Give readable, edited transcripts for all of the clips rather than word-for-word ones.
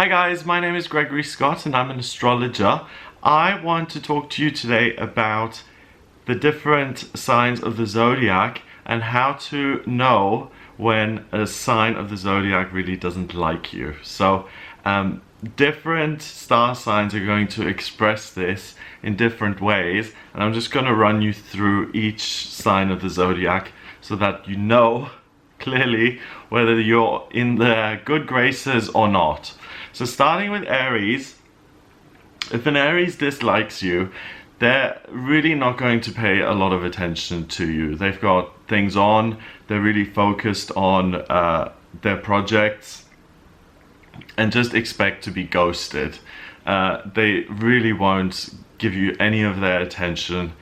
Hi guys, my name is Gregory Scott and I'm an astrologer. I want to talk to you today about the different signs of the zodiac and how to know when a sign of the zodiac really doesn't like you. So different star signs are going to express this in different ways, and I'm just going to run you through each sign of the zodiac so that you know clearly whether you're in their good graces or not. So starting with Aries, if an Aries dislikes you, they're really not going to pay a lot of attention to you. They've got things on, they're really focused on their projects, and just expect to be ghosted. They really won't give you any of their attention.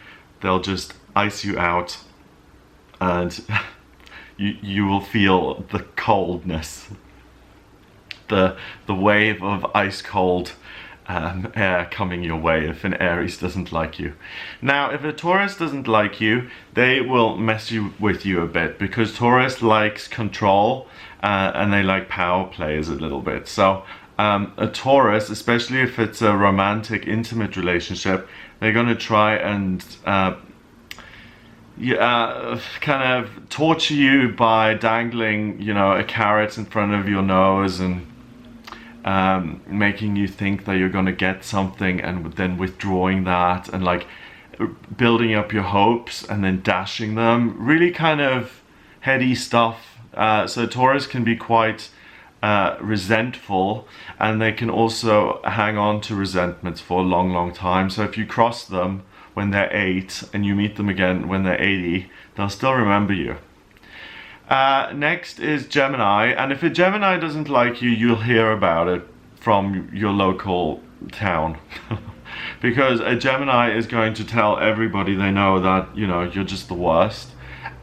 They'll just ice you out, and you will feel the coldness, the wave of ice cold air coming your way if an Aries doesn't like you. Now, if a Taurus doesn't like you, they will mess with you a bit, because Taurus likes control and they like power plays a little bit. So a Taurus, especially if it's a romantic, intimate relationship, they're going to try and kind of torture you by dangling, a carrot in front of your nose and making you think that you're going to get something, and then withdrawing that, and like building up your hopes and then dashing them. Really kind of heady stuff. So Taurus can be quite resentful, and they can also hang on to resentments for a long time. So if you cross them when they're 8 and you meet them again when they're 80, they'll still remember you. Next is Gemini, and if a Gemini doesn't like you, you'll hear about it from your local town. Because a Gemini is going to tell everybody they know that, you're just the worst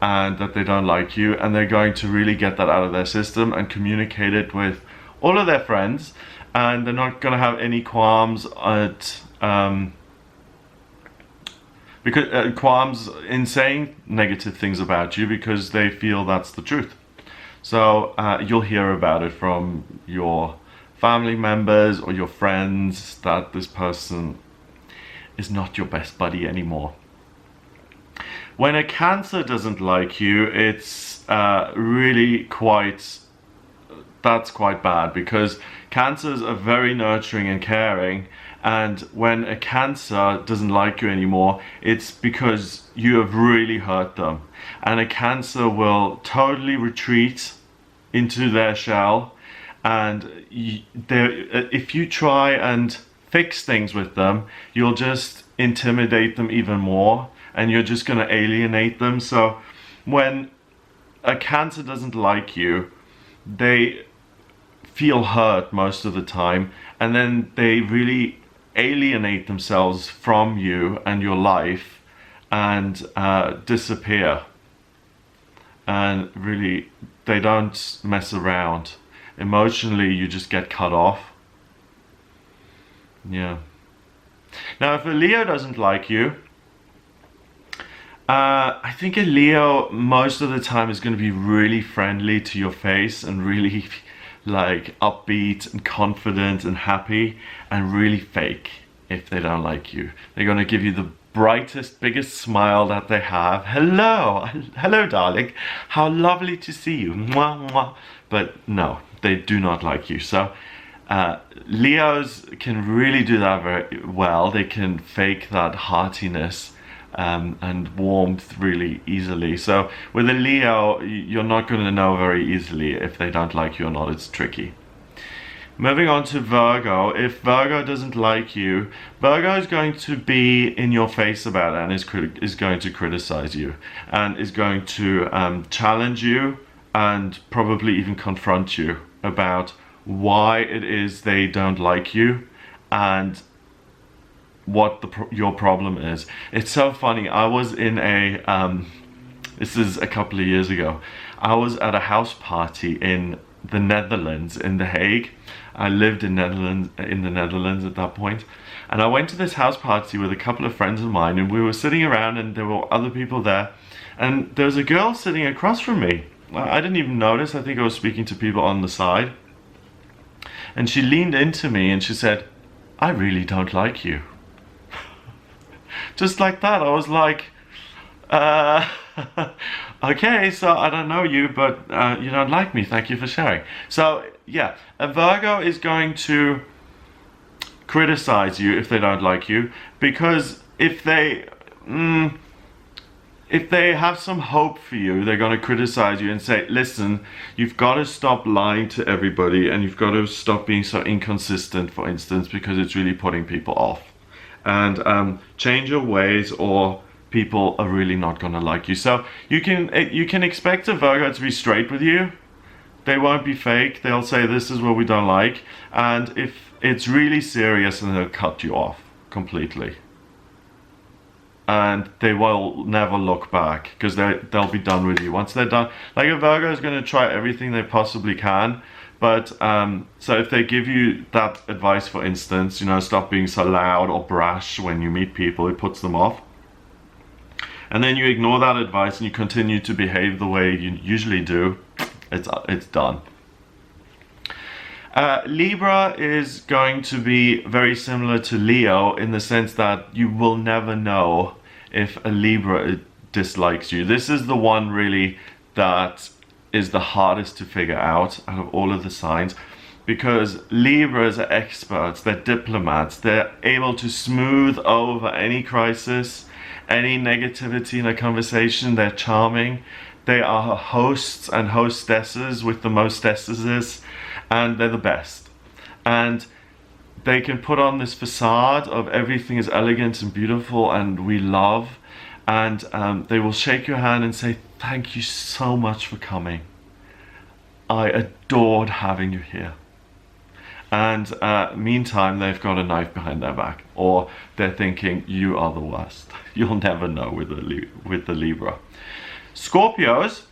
and that they don't like you, and they're going to really get that out of their system and communicate it with all of their friends, and they're not going to have any qualms at qualms in saying negative things about you, because they feel that's the truth. So you'll hear about it from your family members or your friends that this person is not your best buddy anymore. When a Cancer doesn't like you, it's really that's quite bad, because Cancers are very nurturing and caring. And when a Cancer doesn't like you anymore, it's because you have really hurt them. And a Cancer will totally retreat into their shell. And if you try and fix things with them, you'll just intimidate them even more, and you're just going to alienate them. So when a Cancer doesn't like you, they feel hurt most of the time, and then they really alienate themselves from you and your life and disappear. And really, they don't mess around. Emotionally, you just get cut off. Yeah. Now, if a Leo doesn't like you, I think a Leo most of the time is going to be really friendly to your face and really like upbeat and confident and happy, and really fake if they don't like you. They're going to give you the brightest, biggest smile that they have. Hello darling, how lovely to see you. Mwah, mwah. But no, they do not like you. So Leos can really do that very well. They can fake that heartiness and warmth really easily. So with a Leo, you're not going to know very easily if they don't like you or not. It's tricky. Moving on to Virgo. If Virgo doesn't like you, Virgo is going to be in your face about it, and is going to criticize you, and is going to challenge you, and probably even confront you about why it is they don't like you and what your problem is. It's so funny. I was in this is a couple of years ago. I was at a house party in the Netherlands, in The Hague. I lived in the Netherlands at that point. And I went to this house party with a couple of friends of mine, and we were sitting around, and there were other people there. And there was a girl sitting across from me. I didn't even notice. I think I was speaking to people on the side. And she leaned into me and she said, I really don't like you. Just like that. I was like, okay, so I don't know you, but you don't like me. Thank you for sharing. So yeah, a Virgo is going to criticize you if they don't like you, because if they have some hope for you, they're going to criticize you and say, listen, you've got to stop lying to everybody, and you've got to stop being so inconsistent, for instance, because it's really putting people off. And change your ways, or people are really not going to like you. So you can expect a Virgo to be straight with you. They won't be fake. They'll say, this is what we don't like. And if it's really serious, then they'll cut you off completely. And they will never look back, because they'll be done with you once they're done. Like, a Virgo is going to try everything they possibly can, but so if they give you that advice, for instance, you know, stop being so loud or brash when you meet people, it puts them off, and then you ignore that advice and you continue to behave the way you usually do, it's done. Libra is going to be very similar to Leo in the sense that you will never know if a Libra dislikes you. This is the one really that is the hardest to figure out of all of the signs, because Libras are experts, they're diplomats, they're able to smooth over any crisis, any negativity in a conversation. They're charming. They are hosts and hostesses with the mostesses, and they're the best. And they can put on this facade of everything is elegant and beautiful and we love, and they will shake your hand and say, thank you so much for coming. I adored having you here. And meantime, they've got a knife behind their back, or they're thinking, you are the worst. You'll never know with the Libra. Scorpios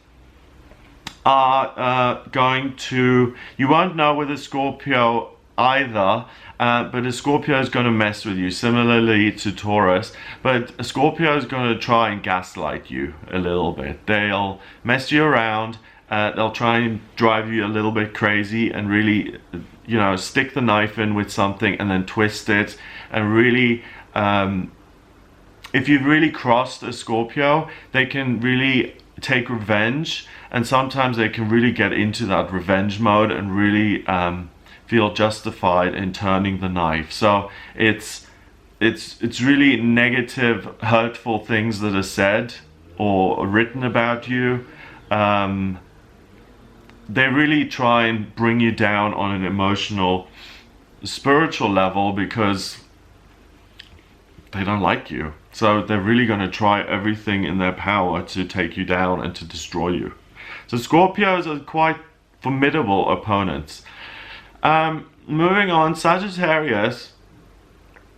are going to, you won't know with a Scorpio either, but a Scorpio is going to mess with you, similarly to Taurus. But a Scorpio is going to try and gaslight you a little bit. They'll mess you around, they'll try and drive you a little bit crazy, and really, you know, stick the knife in with something and then twist it, and really, if you've really crossed a Scorpio, they can really take revenge, and sometimes they can really get into that revenge mode and really feel justified in turning the knife. So it's really negative, hurtful things that are said or written about you. They really try and bring you down on an emotional, spiritual level, because they don't like you. So they're really going to try everything in their power to take you down and to destroy you. So Scorpios are quite formidable opponents. Moving on, Sagittarius.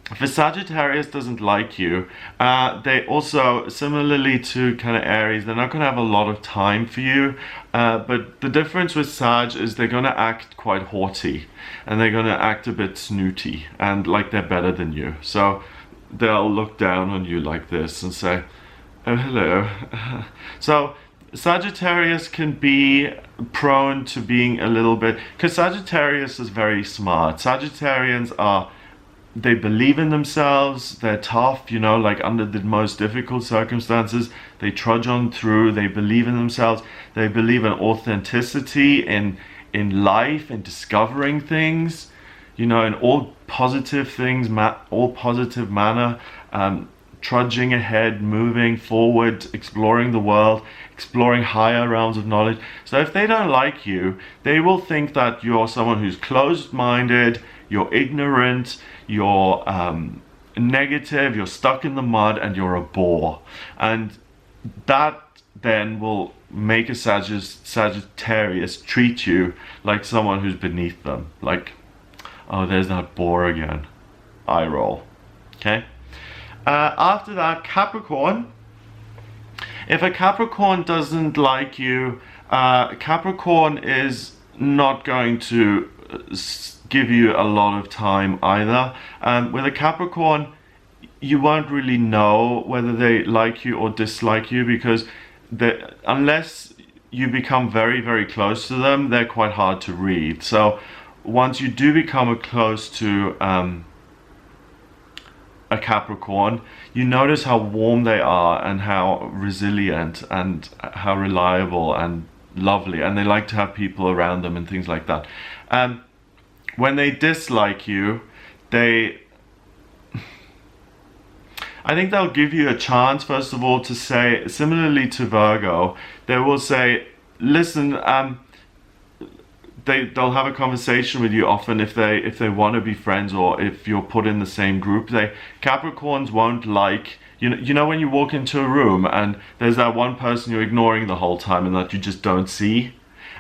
If a Sagittarius doesn't like you, they also, similarly to kind of Aries, they're not going to have a lot of time for you. But the difference with Sag is they're going to act quite haughty, and they're going to act a bit snooty and like they're better than you. So they'll look down on you like this and say, oh, hello. So Sagittarius can be prone to being a little bit, because Sagittarius is very smart. Sagittarians are, they believe in themselves, they're tough, you know, like under the most difficult circumstances, they trudge on through, they believe in themselves, they believe in authenticity, in life, in discovering things, you know, in all positive things, all positive manner, trudging ahead, moving forward, exploring the world, exploring higher realms of knowledge. So if they don't like you, they will think that you're someone who's closed-minded, you're ignorant, you're negative, you're stuck in the mud, and you're a bore. And that then will make a Sagittarius treat you like someone who's beneath them. Like, oh, there's that bore again. Eye roll. Okay? After that, Capricorn. If a Capricorn doesn't like you, Capricorn is not going to give you a lot of time either. With a Capricorn, you won't really know whether they like you or dislike you, because unless you become very, very close to them, they're quite hard to read. So once you do become close to a Capricorn, you notice how warm they are and how resilient and how reliable and lovely, and they like to have people around them and things like that. When they dislike you, I think they'll give you a chance, first of all, to say, similarly to Virgo, they will say, listen, they'll have a conversation with you often if they want to be friends, or if you're put in the same group. Capricorns won't like, you know when you walk into a room and there's that one person you're ignoring the whole time and that you just don't see?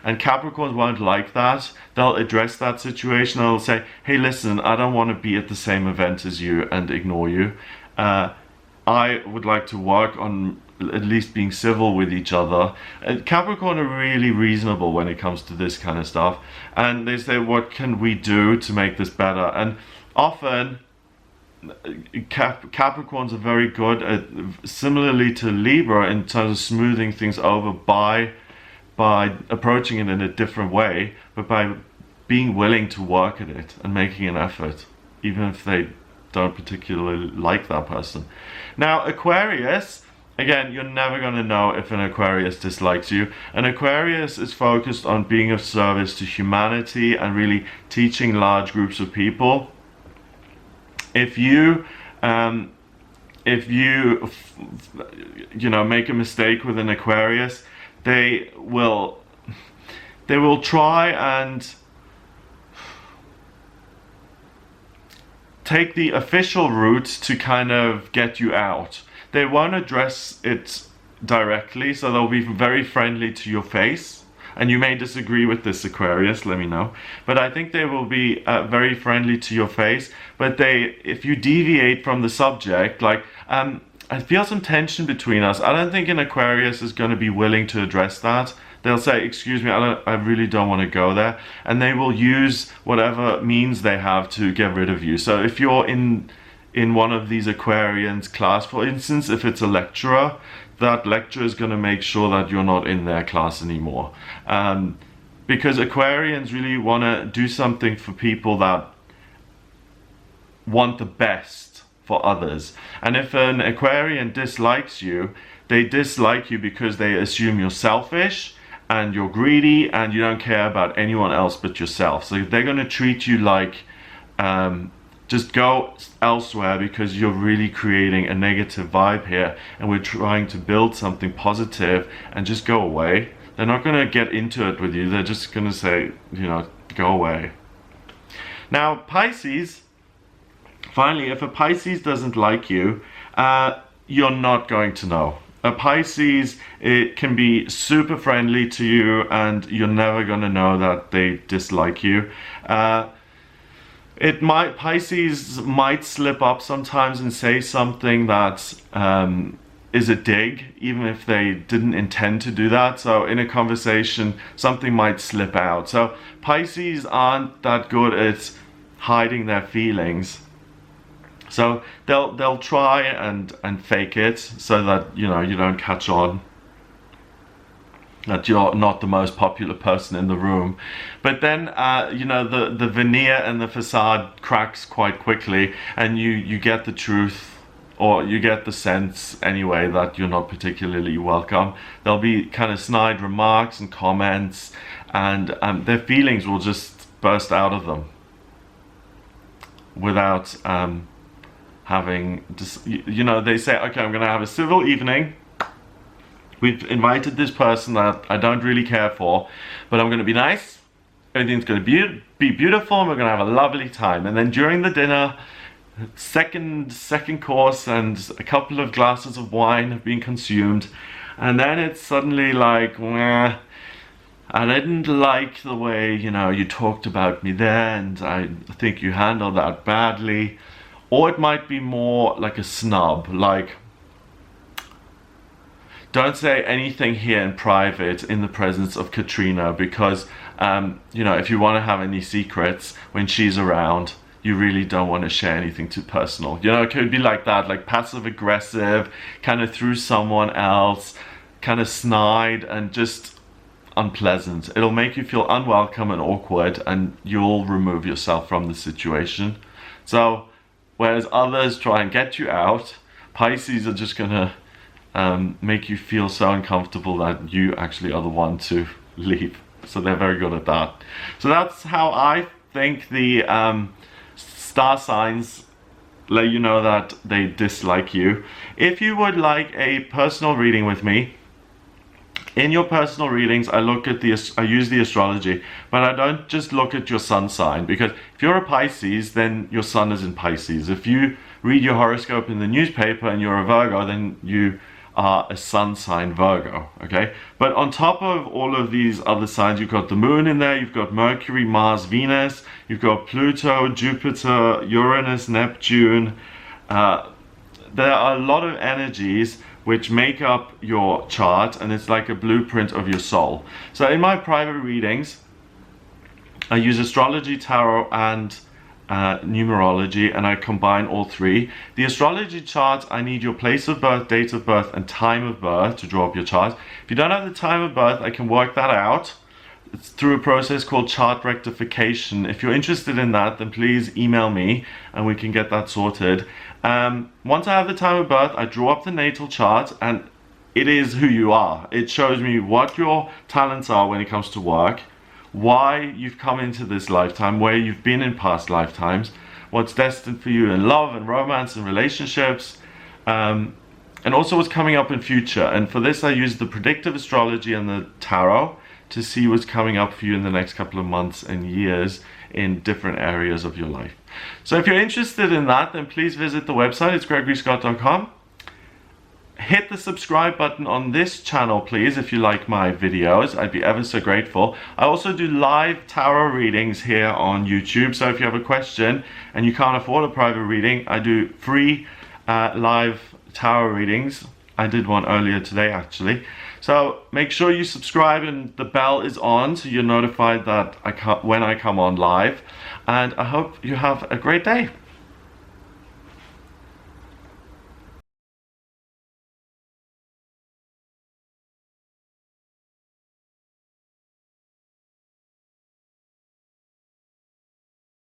And Capricorns won't like that. They'll address that situation. They'll say, hey, listen, I don't want to be at the same event as you and ignore you. I would like to work on at least being civil with each other. Capricorn are really reasonable when it comes to this kind of stuff. And they say, what can we do to make this better? And often, Capricorns are very good at, similarly to Libra, in terms of smoothing things over by approaching it in a different way, but by being willing to work at it and making an effort, even if they don't particularly like that person. Now, Aquarius, again, you're never going to know if an Aquarius dislikes you. An Aquarius is focused on being of service to humanity and really teaching large groups of people. If you make a mistake with an Aquarius, they will try and take the official route to kind of get you out. They won't address it directly, so they'll be very friendly to your face. And you may disagree with this, Aquarius, let me know. But I think they will be very friendly to your face. But if you deviate from the subject, like, I feel some tension between us. I don't think an Aquarius is going to be willing to address that. They'll say, excuse me, I really don't want to go there. And they will use whatever means they have to get rid of you. So if you're in one of these Aquarians' class, for instance, if it's a lecturer, that lecturer is going to make sure that you're not in their class anymore. Because Aquarians really want to do something for people that want the best for others. And if an Aquarian dislikes you, they dislike you because they assume you're selfish and you're greedy and you don't care about anyone else but yourself. So they're going to treat you like, just go elsewhere because you're really creating a negative vibe here and we're trying to build something positive, and just go away. They're not going to get into it with you. They're just going to say, go away. Now, Pisces, finally, if a Pisces doesn't like you, you're not going to know. A Pisces, it can be super friendly to you and you're never going to know that they dislike you. Pisces might slip up sometimes and say something that is a dig, even if they didn't intend to do that. So in a conversation, something might slip out. So Pisces aren't that good at hiding their feelings. So they'll try and fake it so that you don't catch on that you're not the most popular person in the room. But then the veneer and the facade cracks quite quickly, and you get the truth, or you get the sense anyway that you're not particularly welcome. There'll be kind of snide remarks and comments, and their feelings will just burst out of them without having, they say, okay, I'm gonna have a civil evening. We've invited this person that I don't really care for, but I'm gonna be nice. Everything's gonna be beautiful, and we're gonna have a lovely time. And then during the dinner, second course and a couple of glasses of wine have been consumed, and then it's suddenly like, I didn't like the way you talked about me there, and I think you handled that badly. Or it might be more like a snub, like, don't say anything here in private in the presence of Katrina, because if you want to have any secrets when she's around, you really don't want to share anything too personal. It could be like that, like passive aggressive, kind of through someone else, kind of snide, and just unpleasant. It'll make you feel unwelcome and awkward, and you'll remove yourself from the situation. So whereas others try and get you out, Pisces are just gonna make you feel so uncomfortable that you actually are the one to leave. So they're very good at that. So that's how I think the star signs let you know that they dislike you. If you would like a personal reading with me, in your personal readings, I use the astrology, but I don't just look at your sun sign, because if you're a Pisces, then your sun is in Pisces. If you read your horoscope in the newspaper and you're a Virgo, then you are a sun sign Virgo, okay? But on top of all of these other signs, you've got the moon in there, you've got Mercury, Mars, Venus, you've got Pluto, Jupiter, Uranus, Neptune. There are a lot of energies which make up your chart, and it's like a blueprint of your soul. So in my private readings, I use astrology, tarot, and numerology, and I combine all three. The astrology chart, I need your place of birth, date of birth, and time of birth to draw up your chart. If you don't have the time of birth, I can work that out. It's through a process called chart rectification. If you're interested in that, then please email me and we can get that sorted. Once I have the time of birth, I draw up the natal chart, and it is who you are. It shows me what your talents are when it comes to work, why you've come into this lifetime, where you've been in past lifetimes, what's destined for you in love and romance and relationships, and also what's coming up in future. And for this, I use the predictive astrology and the tarot to see what's coming up for you in the next couple of months and years in different areas of your life. So if you're interested in that, then please visit the website. It's gregoryscott.com. Hit the subscribe button on this channel, please, if you like my videos. I'd be ever so grateful. I also do live tarot readings here on YouTube. So if you have a question and you can't afford a private reading, I do free live tarot readings. I did one earlier today, actually. So make sure you subscribe and the bell is on so you're notified that when I come on live. And I hope you have a great day.